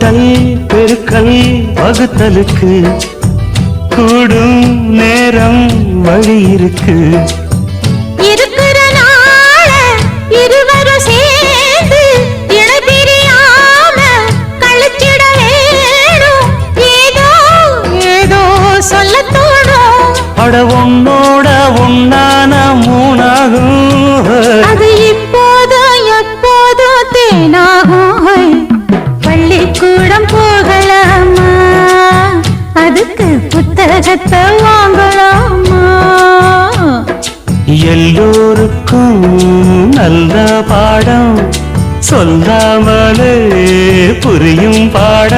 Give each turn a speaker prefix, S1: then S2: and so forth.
S1: கூட்டல் பெருக்கல் வகுத்தலுக்கு கூடும் நேரம் வழி இருக்கு.
S2: இருக்கிற நாள இருவரும் சேர்ந்து இணைபிரியாம கழிச்சிட வேணும். ஏதோ ஏதோ சொல்ல தோணும்.
S1: அட உன்னோட உன்னான மூணாகும்.
S2: அது இப்போதும் எப்போதும் தேனாகும். பள்ளிக்கூடம் போகலாமா, அதுக்கு புத்தகத்தை வாங்கலாமா?
S1: எல்லோருக்கும் நல்ல பாடம் சொல்லாமலே புரியும் பாடம்.